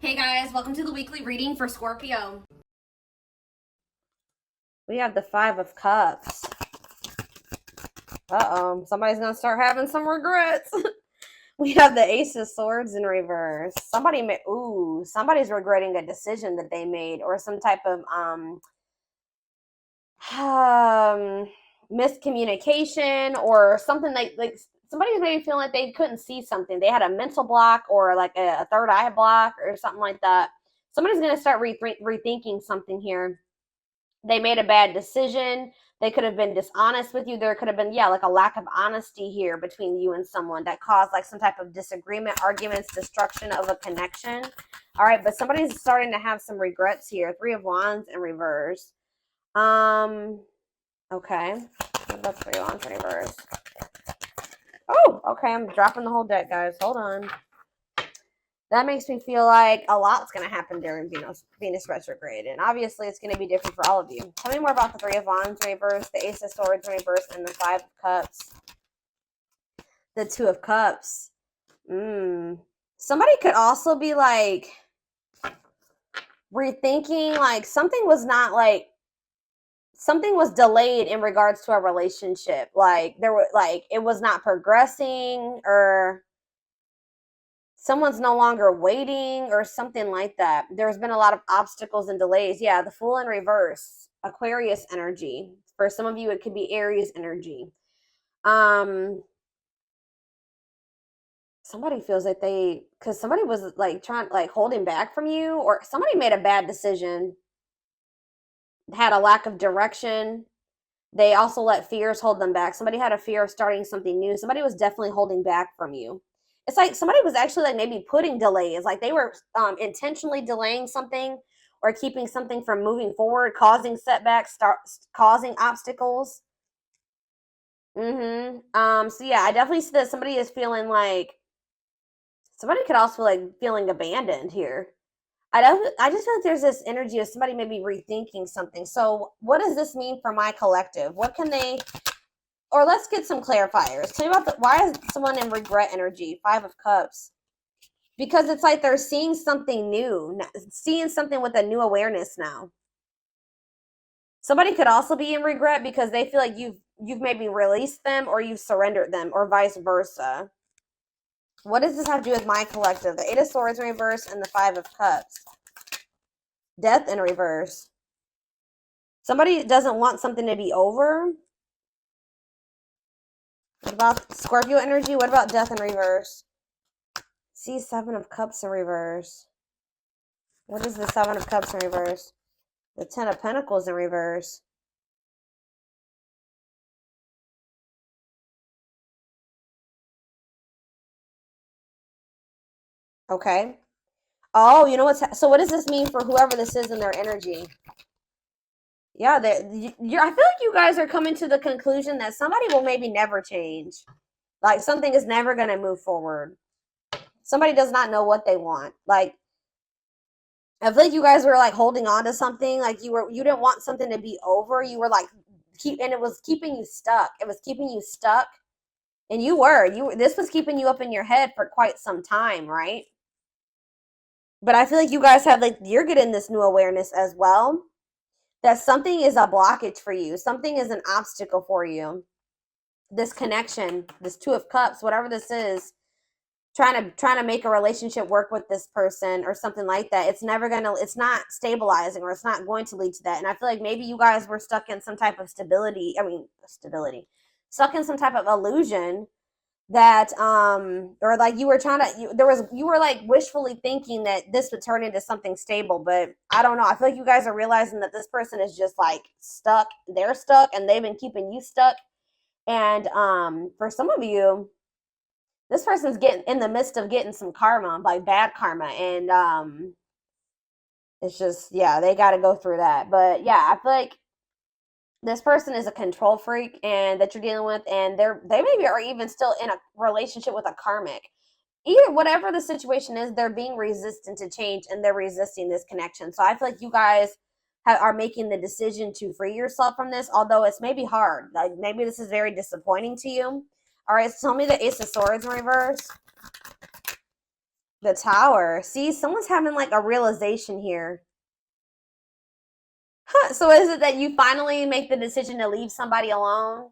Hey guys, welcome to the weekly reading for Scorpio. We have the Five of Cups. Uh-oh, somebody's gonna start having some regrets. We have the Ace of Swords in reverse. Somebody's regretting a decision that they made, or some type of miscommunication, or something like somebody's maybe feeling like they couldn't see something. They had a mental block, or like a third eye block, or something like that. Somebody's gonna start rethinking something here. They made a bad decision. They could have been dishonest with you. There could have been, yeah, like a lack of honesty here between you and someone that caused like some type of disagreement, arguments, destruction of a connection. All right, but somebody's starting to have some regrets here. Three of Wands in reverse. Okay. What about Three of Wands in reverse? Oh, okay. I'm dropping the whole deck, guys. Hold on. That makes me feel like a lot's going to happen during Venus retrograde. And obviously, it's going to be different for all of you. Tell me more about the Three of Wands in reverse, the Ace of Swords in reverse, and the Five of Cups. The Two of Cups. Somebody could also be like rethinking, like something was delayed in regards to a relationship. Like it was not progressing, or someone's no longer waiting, or something like that. There's been a lot of obstacles and delays. Yeah, the Fool in reverse, Aquarius energy. For some of you, it could be Aries energy. Somebody feels like because somebody was like holding back from you, or somebody made a bad decision, had a lack of direction. They also let fears hold them back. Somebody had a fear of starting something new. Somebody was definitely holding back from you. It's like somebody was actually like maybe putting delays, like they were intentionally delaying something or keeping something from moving forward, causing setbacks, causing obstacles. So yeah, I definitely see that somebody is feeling like somebody could also like feeling abandoned here. I just feel like there's this energy of somebody maybe rethinking something. So what does this mean for my collective? What can they, or let's get some clarifiers. Tell me about why is someone in regret energy? Five of Cups. Because it's like they're seeing something new, seeing something with a new awareness now. Somebody could also be in regret because they feel like you've maybe released them, or you've surrendered them, or vice versa. What does this have to do with my collective? The Eight of Swords in reverse and the Five of Cups. Death in reverse. Somebody doesn't want something to be over. What about Scorpio energy? What about death in reverse? See, Seven of Cups in reverse. What is the Seven of Cups in reverse? The Ten of Pentacles in reverse. Okay. Oh, you know what's... So what does this mean for whoever this is in their energy? Yeah, I feel like you guys are coming to the conclusion that somebody will maybe never change. Like something is never going to move forward. Somebody does not know what they want. Like, I feel like you guys were like holding on to something. Like you didn't want something to be over. You were like and it was keeping you stuck. It was keeping you stuck. And this was keeping you up in your head for quite some time, right? But I feel like you guys have you're getting this new awareness as well, that something is a blockage for you. Something is an obstacle for you. This connection, this Two of Cups, whatever this is, trying to make a relationship work with this person or something like that. It's not stabilizing, or it's not going to lead to that. And I feel like maybe you guys were stuck in some type of stuck in some type of illusion that or like you were like wishfully thinking that this would turn into something stable. But I don't know, I feel like you guys are realizing that this person is just like stuck. They're stuck, and they've been keeping you stuck. And for some of you, this person's getting in the midst of getting some karma, like bad karma. And it's just, yeah, they got to go through that. But yeah, I feel like this person is a control freak and that you're dealing with, and they maybe are even still in a relationship with a karmic. Either whatever the situation is, they're being resistant to change, and they're resisting this connection. So I feel like you guys are making the decision to free yourself from this, although it's maybe hard. Like maybe this is very disappointing to you. All right, so tell me the Ace of Swords in reverse. The Tower. See, someone's having like a realization here. Huh, so is it that you finally make the decision to leave somebody alone?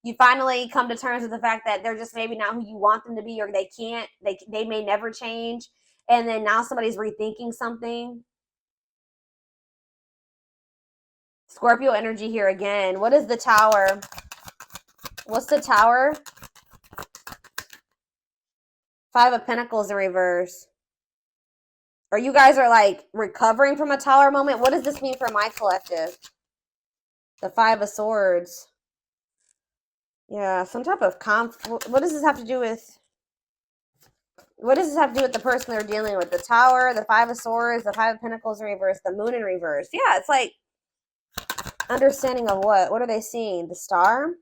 You finally come to terms with the fact that they're just maybe not who you want them to be, or they can't, they may never change, and then now somebody's rethinking something. Scorpio energy here again. What is the Tower? What's the Tower? Five of Pentacles in reverse. Or you guys are like recovering from a Tower moment. What does this mean for my collective? The Five of Swords. Yeah, some type of what does this have to do with? What does this have to do with the person they're dealing with? The Tower, the Five of Swords, the Five of Pentacles in reverse, the Moon in reverse. Yeah, it's like understanding of what? What are they seeing? The Star?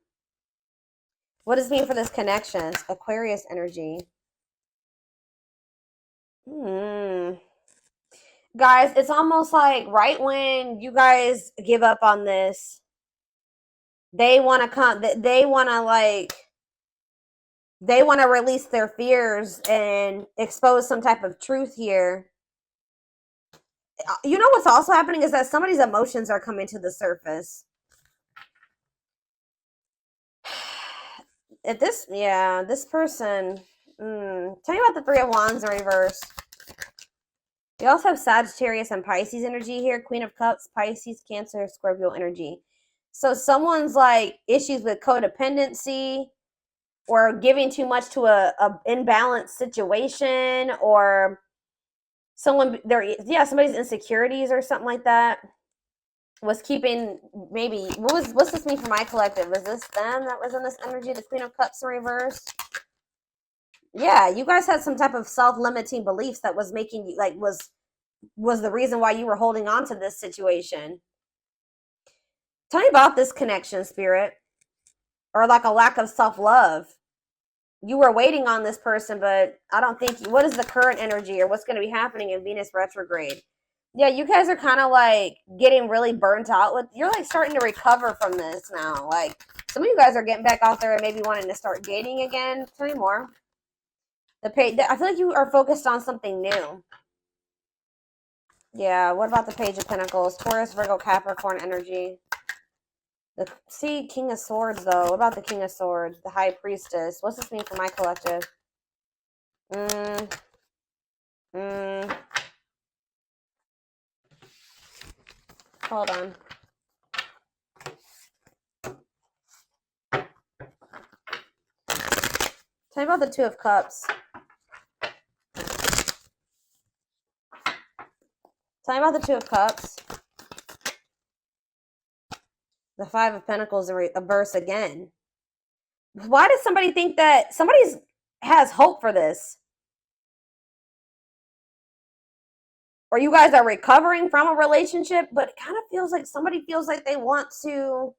What does it mean for this connection? Aquarius energy. Guys, it's almost like right when you guys give up on this, they want to come, they want to like, they want to release their fears and expose some type of truth here. You know what's also happening is that somebody's emotions are coming to the surface. If this, yeah, this person, tell me about the Three of Wands in reverse. You also have Sagittarius and Pisces energy here. Queen of Cups, Pisces, Cancer, Scorpio energy. So someone's like issues with codependency or giving too much to a imbalanced situation, or somebody's insecurities or something like that was keeping, maybe, what's this mean for my collective? Is this them that was in this energy? The Queen of Cups in reverse. Yeah, you guys had some type of self-limiting beliefs that was making you like was the reason why you were holding on to this situation. Tell me about this connection, Spirit. Or like a lack of self-love. You were waiting on this person, but I don't think, what is the current energy or what's going to be happening in Venus retrograde? Yeah, you guys are kind of like getting really burnt out with, you're like starting to recover from this now. Like some of you guys are getting back out there and maybe wanting to start dating again. Tell me more. I feel like you are focused on something new. Yeah, what about the Page of Pentacles? Taurus, Virgo, Capricorn energy. See, King of Swords, though. What about the King of Swords? The High Priestess. What's this mean for my collective? Hold on. Tell me about the Two of Cups. Tell me about the Two of Cups. The Five of Pentacles in reverse again. Why does somebody think that somebody has hope for this? Or you guys are recovering from a relationship, but it kind of feels like somebody feels like they want to.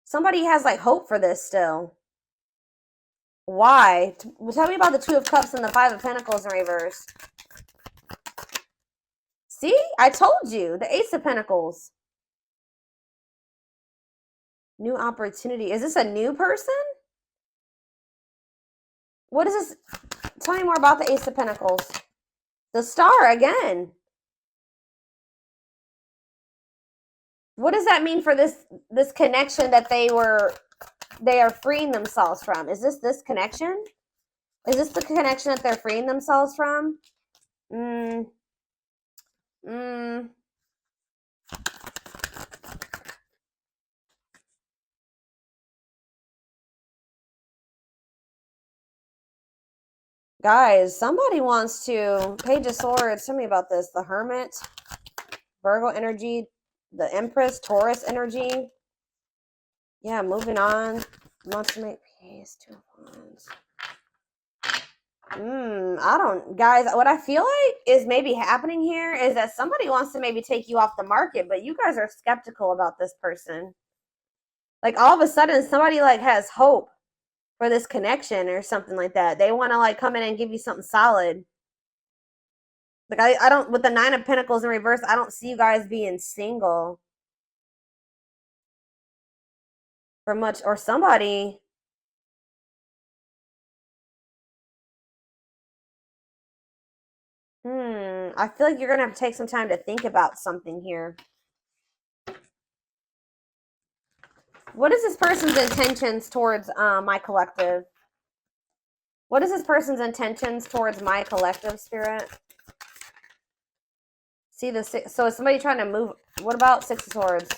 Somebody has like hope for this still. Why? Tell me about the Two of Cups and the Five of Pentacles in reverse. See? I told you. The Ace of Pentacles. New opportunity. Is this a new person? What is this? Tell me more about the Ace of Pentacles. The Star again. What does that mean for this connection that they are freeing themselves from? Is this connection? Is this the connection that they're freeing themselves from? Guys, somebody wants to. Page of Swords. Tell me about this. The Hermit. Virgo energy. The Empress. Taurus energy. Yeah, moving on. Wants to make peace. Two of Wands. I don't, guys, what I feel like is maybe happening here is that somebody wants to maybe take you off the market, but you guys are skeptical about this person. Like all of a sudden somebody like has hope for this connection or something like that. They want to like come in and give you something solid. Like I don't, with the Nine of Pentacles in reverse, I don't see you guys being single for much, or somebody. I feel like you're going to have to take some time to think about something here. What is this person's intentions towards my collective? What is this person's intentions towards my collective, Spirit? See the six. So is somebody trying to move? What about Six of Swords?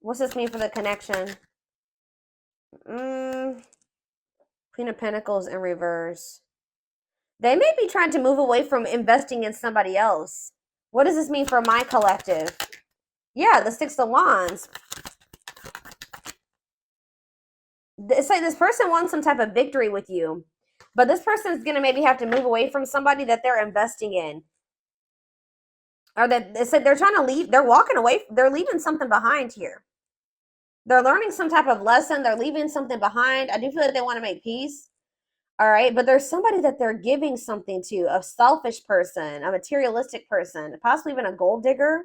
What's this mean for the connection? Queen of Pentacles in reverse. They may be trying to move away from investing in somebody else. What does this mean for my collective? Yeah, the Six of Wands. It's like this person wants some type of victory with you. But this person is going to maybe have to move away from somebody that they're investing in. Or that it's like they're trying to leave. They're walking away. They're leaving something behind here. They're learning some type of lesson. They're leaving something behind. I do feel like they want to make peace. All right. But there's somebody that they're giving something to. A selfish person. A materialistic person. Possibly even a gold digger.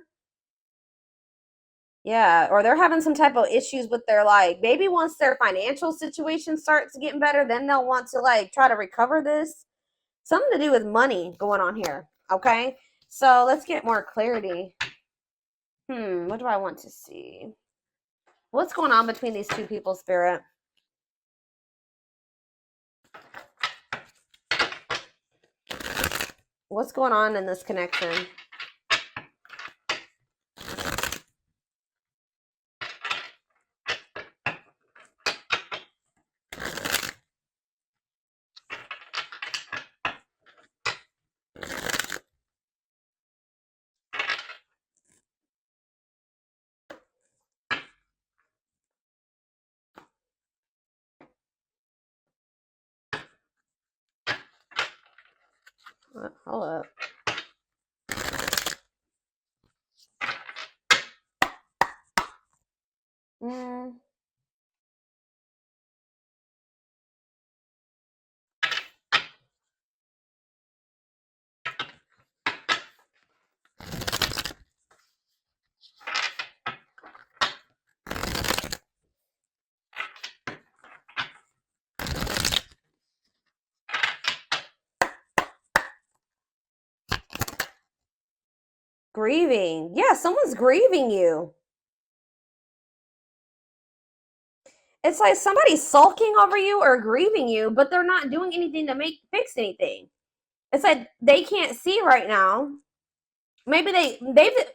Yeah. Or they're having some type of issues with their, like, maybe once their financial situation starts getting better, then they'll want to, like, try to recover this. Something to do with money going on here. Okay. So let's get more clarity. What do I want to see? What's going on between these two people, Spirit? What's going on in this connection? Hold up. Grieving. Yeah, someone's grieving you. It's like somebody's sulking over you or grieving you, but they're not doing anything to fix anything. It's like they can't see right now. Maybe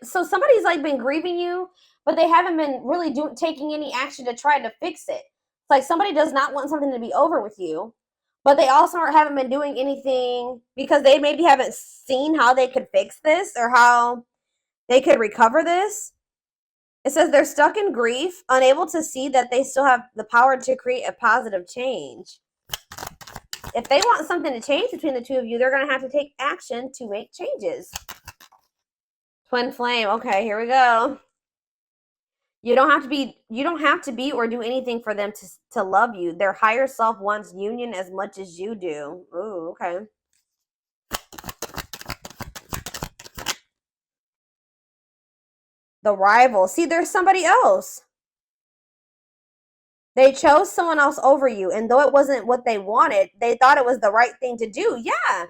so somebody's like been grieving you, but they haven't been really taking any action to try to fix it. It's like somebody does not want something to be over with you, but they also haven't been doing anything because they maybe haven't seen how they could fix this or how they could recover this. It says they're stuck in grief, unable to see that they still have the power to create a positive change. If they want something to change between the two of you, they're going to have to take action to make changes. Twin flame. Okay, here we go. You don't have to be or do anything for them to love you. Their higher self wants union as much as you do. Ooh, okay. The rival. See, there's somebody else. They chose someone else over you, and though it wasn't what they wanted, they thought it was the right thing to do. Yeah.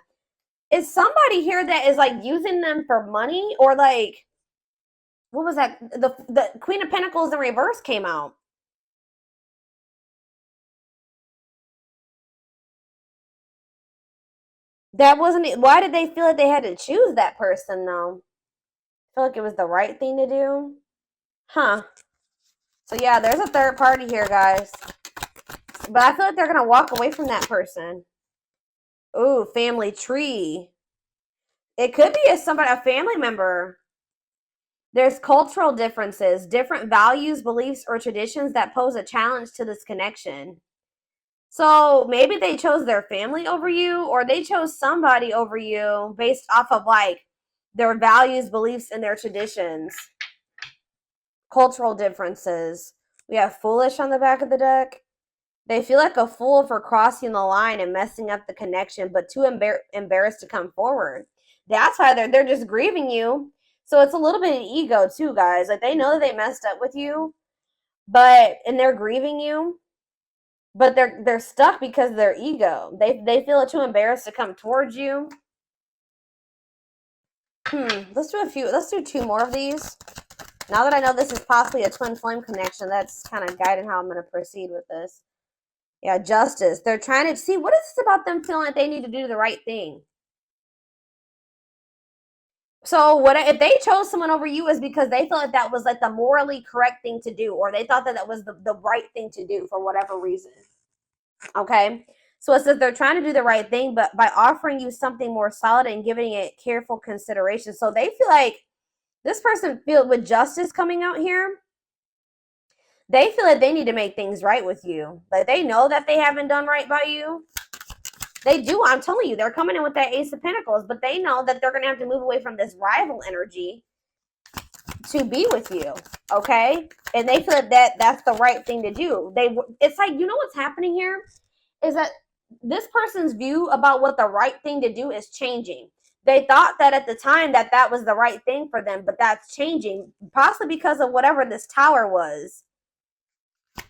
Is somebody here that is like using them for money or like, what was that? The Queen of Pentacles in reverse came out. That wasn't it. Why did they feel like they had to choose that person though? I feel like it was the right thing to do. Huh. So yeah, there's a third party here, guys. But I feel like they're going to walk away from that person. Ooh, family tree. It could be a family member. There's cultural differences, different values, beliefs, or traditions that pose a challenge to this connection. So maybe they chose their family over you, or they chose somebody over you based off of like their values, beliefs, and their traditions. Cultural differences. We have foolish on the back of the deck. They feel like a fool for crossing the line and messing up the connection, but too embarrassed to come forward. That's why they're just grieving you. So it's a little bit of ego too, guys. Like they know that they messed up with you, and they're grieving you, but they're stuck because of their ego. They feel too embarrassed to come towards you. Let's do two more of these. Now that I know this is possibly a twin flame connection, that's kind of guiding how I'm going to proceed with this. Yeah, justice. They're trying to see, what is this about them feeling like they need to do the right thing? So what if they chose someone over you is because they felt like that was like the morally correct thing to do, or they thought that that was the right thing to do for whatever reason. Okay. So it says they're trying to do the right thing, but by offering you something more solid and giving it careful consideration. So they feel like this person feel with justice coming out here. They feel like they need to make things right with you. Like they know that they haven't done right by you. They do. I'm telling you, they're coming in with that Ace of Pentacles, but they know that they're going to have to move away from this rival energy to be with you. Okay. And they feel that that's the right thing to do. It's like, you know what's happening here is that this person's view about what the right thing to do is changing. They thought that at the time that that was the right thing for them, but that's changing, possibly because of whatever this tower was.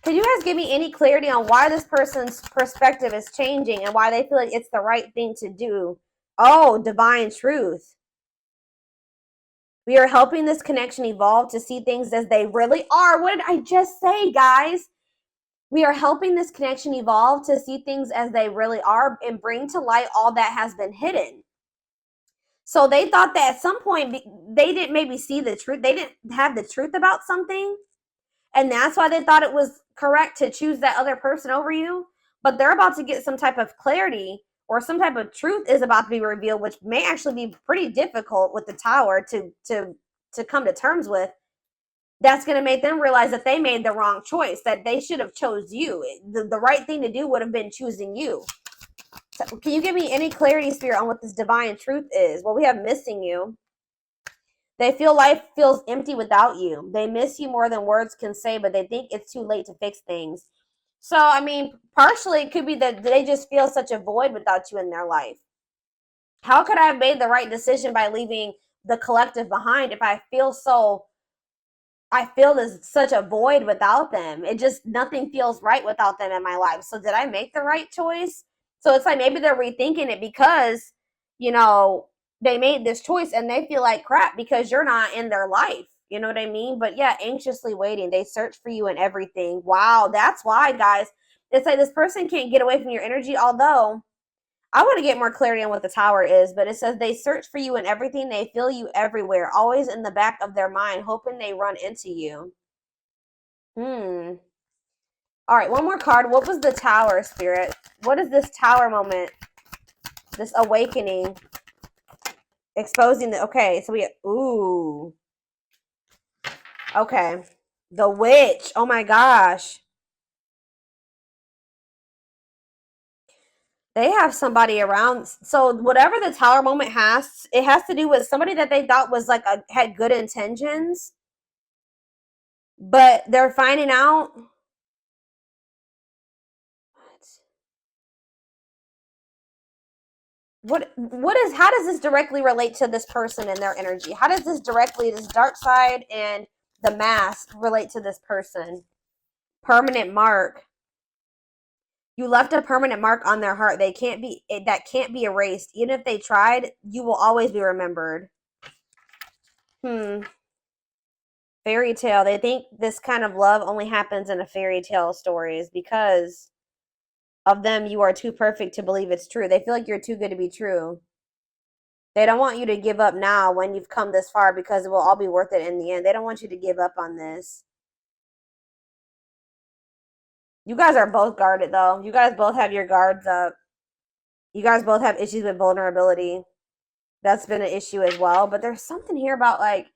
Can you guys give me any clarity on why this person's perspective is changing and why they feel like it's the right thing to do? Oh, divine truth. We are helping this connection evolve to see things as they really are. What did I just say, guys? We are helping this connection evolve to see things as they really are and bring to light all that has been hidden. So they thought that at some point they didn't maybe see the truth. They didn't have the truth about something. And that's why they thought it was correct to choose that other person over you. But they're about to get some type of clarity or some type of truth is about to be revealed, which may actually be pretty difficult with the tower to come to terms with. That's going to make them realize that they made the wrong choice, that they should have chose you. The right thing to do would have been choosing you. So can you give me any clarity, Spirit, on what this divine truth is? Well, we have missing you. They feel life feels empty without you. They miss you more than words can say, but they think it's too late to fix things. So, I mean, partially it could be that they just feel such a void without you in their life. How could I have made the right decision by leaving the collective behind if I feel there's such a void without them? It just, nothing feels right without them in my life. So did I make the right choice? So it's like maybe they're rethinking it because, they made this choice and they feel like crap because you're not in their life. You know what I mean? But yeah, anxiously waiting. They search for you and everything. Wow, that's why, guys. It's like this person can't get away from your energy, although I want to get more clarity on what the tower is, but it says they search for you and everything. They feel you everywhere, always in the back of their mind, hoping they run into you. All right, one more card. What was the tower, Spirit? What is this tower moment? This awakening. Exposing the, okay, so ooh. Okay. The witch. Oh my gosh. They have somebody around. So whatever the tower moment has, it has to do with somebody that they thought was like had good intentions. But they're finding out. How does this directly relate to this person and their energy? How does this dark side and the mask relate to this person? Permanent mark. You left a permanent mark on their heart. That can't be erased. Even if they tried, you will always be remembered. Fairy tale. They think this kind of love only happens in a fairy tale stories because of them. You are too perfect to believe it's true. They feel like you're too good to be true. They don't want you to give up now when you've come this far because it will all be worth it in the end. They don't want you to give up on this. You guys are both guarded, though. You guys both have your guards up. You guys both have issues with vulnerability. That's been an issue as well. But there's something here about, like,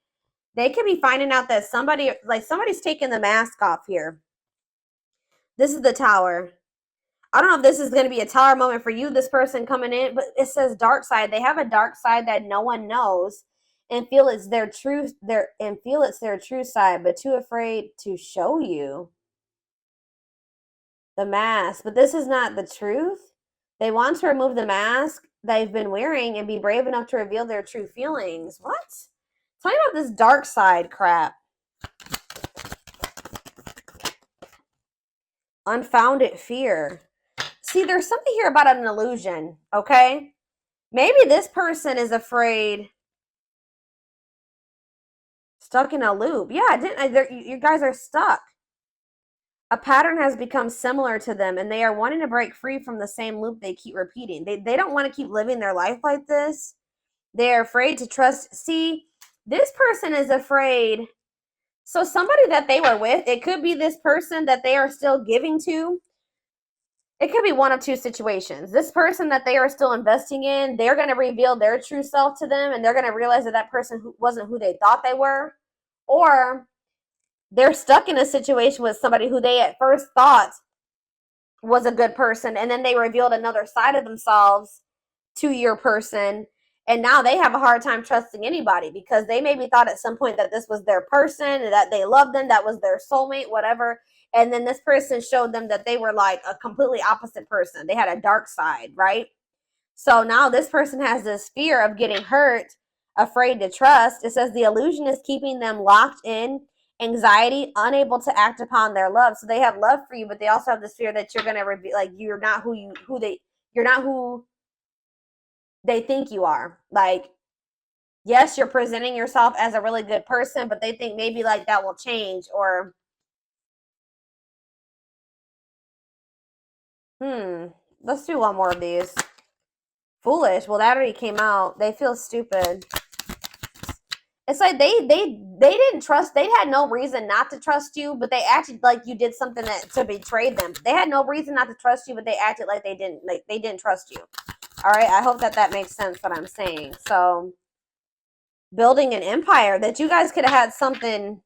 they could be finding out that somebody's taking the mask off here. This is the tower. I don't know if this is going to be a tower moment for you, this person coming in, but it says dark side. They have a dark side that no one knows and feel it's their true side, but too afraid to show you. The mask, but this is not the truth. They want to remove the mask they've been wearing and be brave enough to reveal their true feelings. What? Tell me about this dark side crap. Unfounded fear. See, there's something here about an illusion, okay? Maybe this person is afraid Stuck in a loop. Yeah, you guys are stuck. A pattern has become similar to them, and they are wanting to break free from the same loop they keep repeating. They don't want to keep living their life like this. They're afraid to trust. See, this person is afraid. So somebody that they were with, it could be this person that they are still giving to. It could be one of two situations. This person that they are still investing in, they're going to reveal their true self to them, and they're going to realize that that person wasn't who they thought they were. Or they're stuck in a situation with somebody who they at first thought was a good person, and then they revealed another side of themselves to your person, and now they have a hard time trusting anybody because they maybe thought at some point that this was their person and that they loved them, that was their soulmate, whatever, and then this person showed them that they were like a completely opposite person. They had a dark side, right? So now this person has this fear of getting hurt, afraid to trust. It says the illusion is keeping them locked in anxiety, unable to act upon their love. So they have love for you, but they also have this fear that you're going to reveal, like, you're not you're not who they think you are. Like, yes, you're presenting yourself as a really good person, but they think maybe like that will change. Or let's do one more of these. Foolish. Well, that already came out. They feel stupid. It's like they didn't trust. They had no reason not to trust you, but they acted like you did something to betray them. They had no reason not to trust you, but they acted like they didn't trust you. All right, I hope that makes sense what I'm saying. So, building an empire, that you guys could have had something.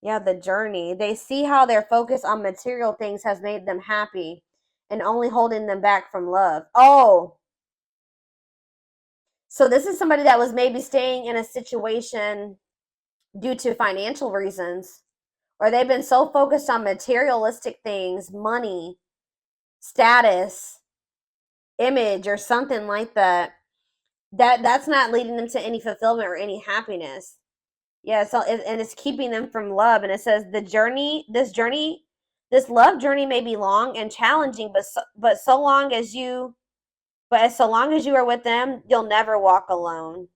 Yeah, the journey. They see how their focus on material things has made them happy and only holding them back from love. Oh, so this is somebody that was maybe staying in a situation due to financial reasons, or they've been so focused on materialistic things, money, status, image, or something like that, that's not leading them to any fulfillment or any happiness. Yeah, so and it's keeping them from love. And it says this love journey may be long and challenging, but so long as you are with them, you'll never walk alone.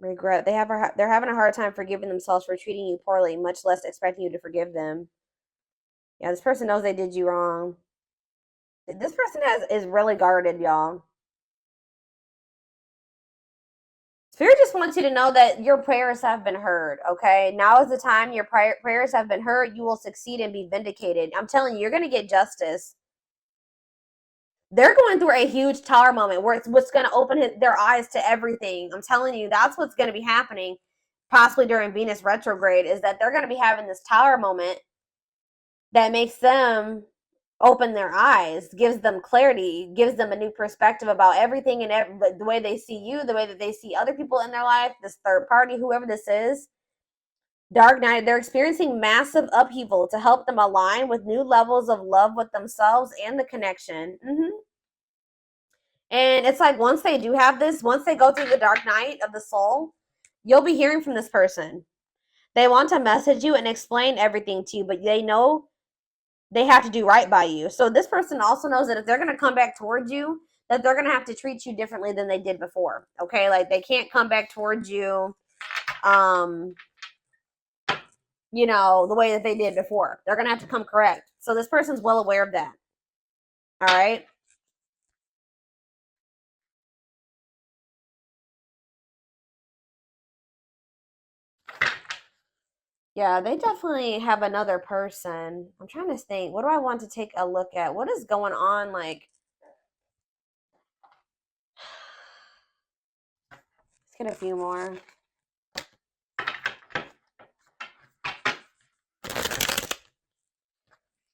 Regret. They're having a hard time forgiving themselves for treating you poorly, much less expecting you to forgive them. Yeah, this person knows they did you wrong. This person is really guarded, y'all. Spirit just wants you to know that your prayers have been heard, okay? Now is the time your prayers have been heard. You will succeed and be vindicated. I'm telling you, you're going to get justice. They're going through a huge tower moment where it's what's going to open their eyes to everything. I'm telling you, that's what's going to be happening, possibly during Venus retrograde, is that they're going to be having this tower moment that makes them open their eyes, gives them clarity, gives them a new perspective about everything and the way they see you, the way that they see other people in their life, this third party, whoever this is. Dark night, they're experiencing massive upheaval to help them align with new levels of love with themselves and the connection. And it's like once they do have this, once they go through the dark night of the soul, you'll be hearing from this person. They want to message you and explain everything to you, but they know they have to do right by you. So this person also knows that if they're going to come back towards you, that they're going to have to treat you differently than they did before. Okay? Like they can't come back towards you the way that they did before. They're going to have to come correct. So this person's well aware of that. All right? Yeah, they definitely have another person. I'm trying to think. What do I want to take a look at? What is going on? Like, let's get a few more.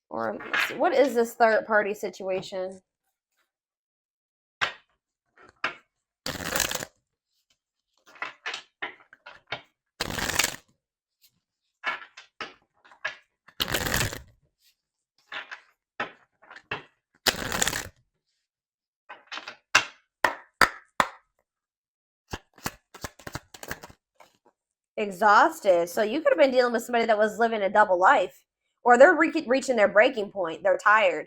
Or let's see, what is this third party situation? Exhausted. So you could have been dealing with somebody that was living a double life, or they're reaching their breaking point. They're tired.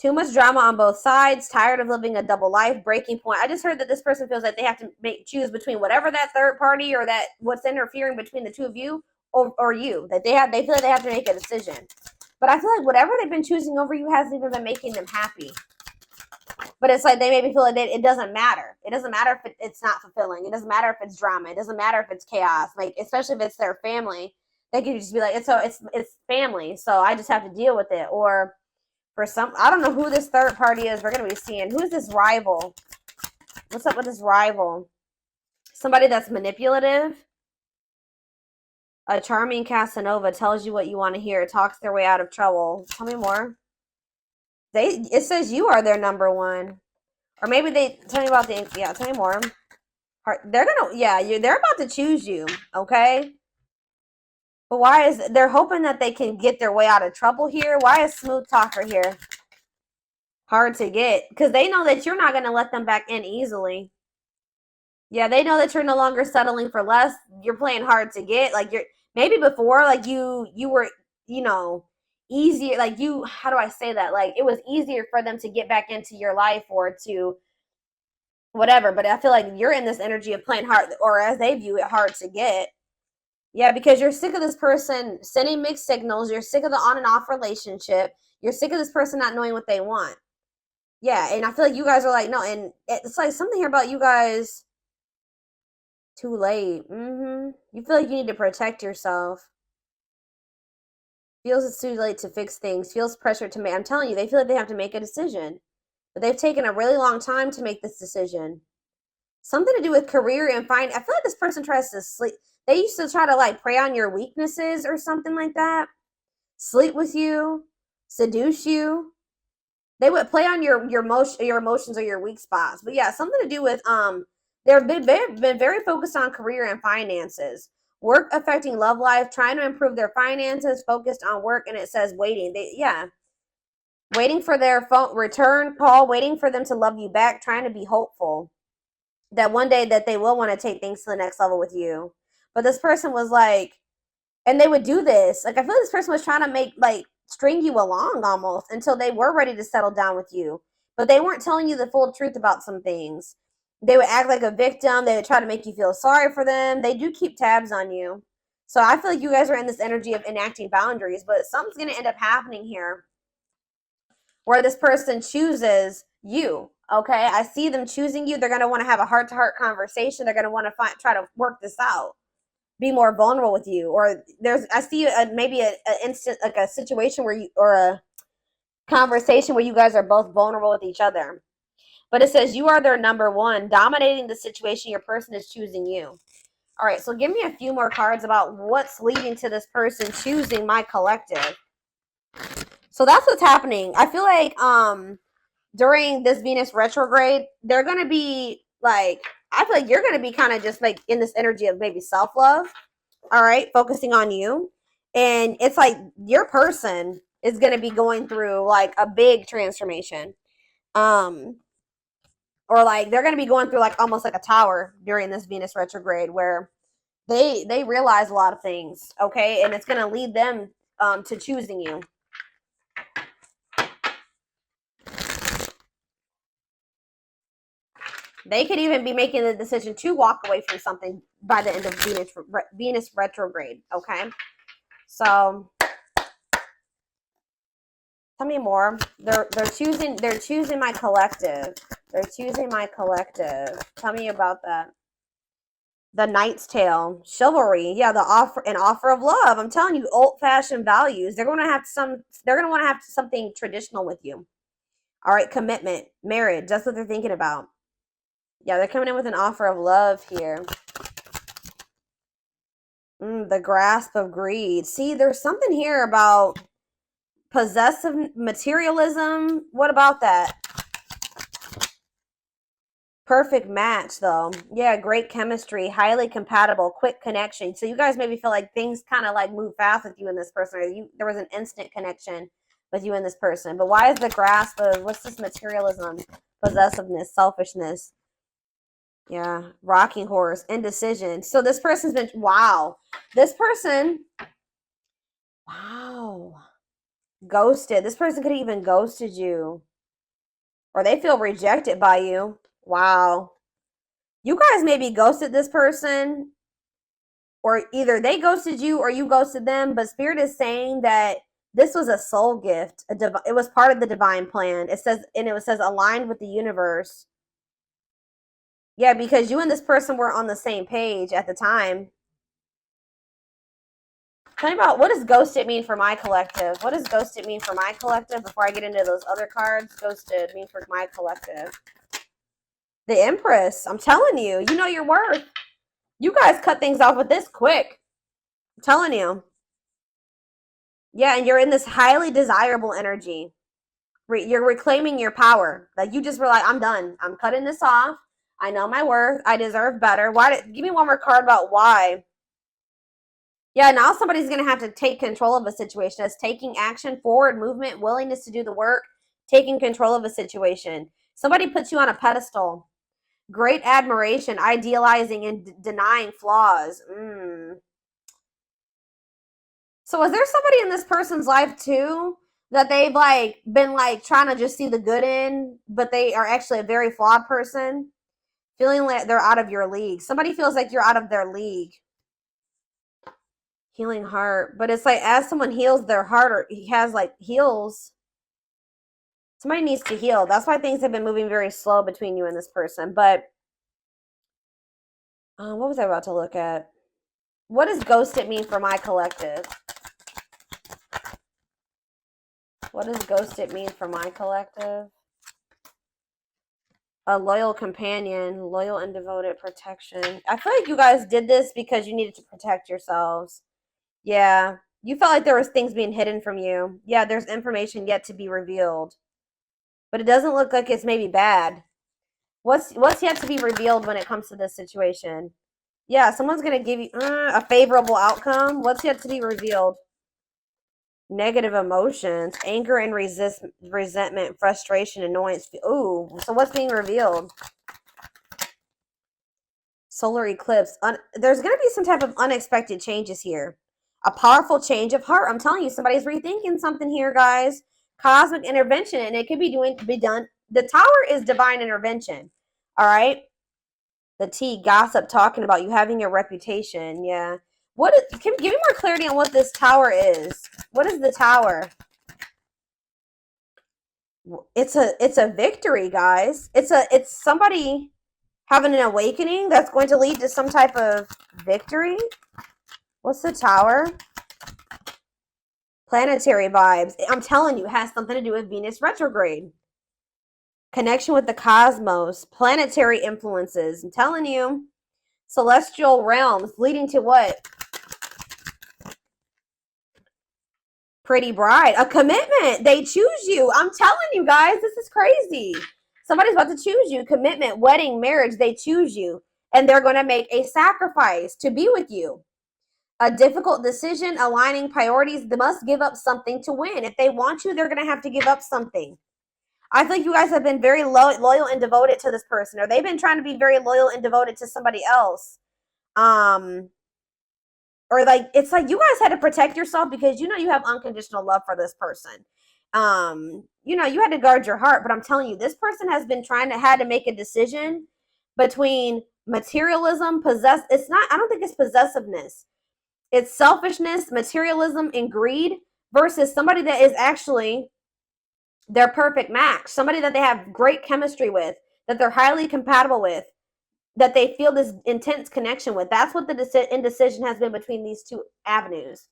Too much drama on both sides, tired of living a double life, breaking point. I just heard that this person feels like they have to choose between whatever that third party or that what's interfering between the two of you or you. That they feel like they have to make a decision. But I feel like whatever they've been choosing over you hasn't even been making them happy. But it's like they maybe feel like it doesn't matter. It doesn't matter if it's not fulfilling. It doesn't matter if it's drama. It doesn't matter if it's chaos. Like, especially if it's their family, they could just be like, it's family, so I just have to deal with it. Or for some, I don't know who this third party is. We're gonna be seeing who's this rival. What's up with this rival? Somebody that's manipulative. A charming Casanova tells you what you want to hear. Talks their way out of trouble. Tell me more. It says you are their number one. Or maybe they tell me about tell me more. They're about to choose you, okay? But they're hoping that they can get their way out of trouble here. Why is smooth talker here? Hard to get. Because they know that you're not going to let them back in easily. Yeah, they know that you're no longer settling for less. You're playing hard to get. Like, maybe before, like, you were, easier, like, how do I say that? Like, it was easier for them to get back into your life or to whatever. But I feel like you're in this energy of playing hard, or as they view it, hard to get. Yeah, because you're sick of this person sending mixed signals. You're sick of the on and off relationship. You're sick of this person not knowing what they want. Yeah, and I feel like you guys are like, no, and it's like something here about you guys. Too late. You feel like you need to protect yourself. Feels it's too late to fix things. Feels pressure to make. I'm telling you, they feel like they have to make a decision. But they've taken a really long time to make this decision. Something to do with career and I feel like this person tries to sleep. They used to try to like prey on your weaknesses or something like that. Sleep with you, seduce you. They would play on your emotions or your weak spots. But yeah, something to do with they've been very focused on career and finances. Work affecting love life, trying to improve their finances, focused on work, and it says waiting. Waiting for their phone return call, waiting for them to love you back, trying to be hopeful that one day that they will want to take things to the next level with you. But this person was like, and they would do this. Like, I feel like this person was trying to string you along almost until they were ready to settle down with you. But they weren't telling you the full truth about some things. They would act like a victim. They would try to make you feel sorry for them. They do keep tabs on you. So I feel like you guys are in this energy of enacting boundaries, but something's going to end up happening here where this person chooses you. Okay, I see them choosing you. They're going to want to have a heart-to-heart conversation. They're going to want to try to work this out, be more vulnerable with you. Or I see maybe an instant, like a situation where or a conversation where you guys are both vulnerable with each other. But it says you are their number one, dominating the situation. Your person is choosing you. All right, so give me a few more cards about what's leading to this person choosing my collective. So that's what's happening. I feel like during this Venus retrograde, they're going to be like, I feel like you're going to be kind of just like in this energy of maybe self-love. All right, focusing on you. And it's like your person is going to be going through like a big transformation. Or like they're going to be going through like almost like a tower during this Venus retrograde where they realize a lot of things, okay? And it's going to lead them to choosing you. They could even be making the decision to walk away from something by the end of Venus retrograde, okay? So tell me more. They're choosing my collective. They're choosing my collective. Tell me about that. The Knight's Tale, chivalry. Yeah, an offer of love. I'm telling you, old-fashioned values. They're going to want to have something traditional with you. All right, commitment, marriage. That's what they're thinking about. Yeah, they're coming in with an offer of love here. The grasp of greed. See, there's something here about possessive materialism. What about that? Perfect match, though. Yeah, great chemistry, highly compatible, quick connection. So you guys maybe feel like things kind of like move fast with you and this person. Or there was an instant connection with you and this person. But why is the grasp of, what's this materialism, possessiveness, selfishness? Yeah, rocking horse, indecision. So this person's been, wow. This person, wow. Ghosted. This person could have even ghosted you. Or they feel rejected by you. Wow. You guys maybe ghosted this person, or either they ghosted you or you ghosted them, but Spirit is saying that this was a soul gift. It was part of the divine plan. It says, and it says aligned with the universe. Yeah, because you and this person were on the same page at the time. Tell me about, what does ghosted mean for my collective? What does ghosted mean for my collective before I get into those other cards? Ghosted mean for my collective. The Empress. I'm telling you, you know your worth. You guys cut things off with this quick. I'm telling you. Yeah, and you're in this highly desirable energy. You're reclaiming your power. Like, you just were like, I'm done. I'm cutting this off. I know my worth. I deserve better. Give me one more card about why. Yeah, now somebody's going to have to take control of a situation. That's taking action, forward movement, willingness to do the work, taking control of a situation. Somebody puts you on a pedestal. Great admiration, idealizing and denying flaws. So is there somebody in this person's life too that they've like been like trying to just see the good in, but they are actually a very flawed person? Feeling like they're out of your league. Somebody feels like you're out of their league. Healing heart. But it's like as someone heals their heart, or he has like heals, somebody needs to heal. That's why things have been moving very slow between you and this person. But what was I about to look at? What does ghosted mean for my collective? What does ghosted mean for my collective? A loyal companion, loyal and devoted protection. I feel like you guys did this because you needed to protect yourselves. Yeah. You felt like there was things being hidden from you. Yeah, there's information yet to be revealed. But it doesn't look like it's maybe bad. What's yet to be revealed when it comes to this situation? Yeah, someone's going to give you a favorable outcome. What's yet to be revealed? Negative emotions, anger and resentment, frustration, annoyance. Ooh, so what's being revealed? Solar eclipse. There's going to be some type of unexpected changes here. A powerful change of heart. I'm telling you, somebody's rethinking something here, guys. Cosmic intervention, and it could be done. The Tower is divine intervention. All right. The T, gossip, talking about you having your reputation. Yeah. Give me more clarity on what this Tower is. What is the Tower? It's a victory, guys. It's somebody having an awakening that's going to lead to some type of victory. What's the Tower? Planetary vibes. I'm telling you, it has something to do with Venus retrograde. Connection with the cosmos. Planetary influences. I'm telling you. Celestial realms leading to what? Pretty bride. A commitment. They choose you. I'm telling you guys, this is crazy. Somebody's about to choose you. Commitment, wedding, marriage. They choose you. And they're going to make a sacrifice to be with you. A difficult decision, aligning priorities. They must give up something to win. If they want you, they're going to have to give up something. I feel like you guys have been very loyal and devoted to this person, or they've been trying to be very loyal and devoted to somebody else. Or like, it's like you guys had to protect yourself because you know you have unconditional love for this person. You know, you had to guard your heart, but I'm telling you, this person has been had to make a decision between materialism, I don't think it's possessiveness. It's selfishness, materialism, and greed versus somebody that is actually their perfect match, somebody that they have great chemistry with, that they're highly compatible with, that they feel this intense connection with. That's what the indecision has been between these two avenues.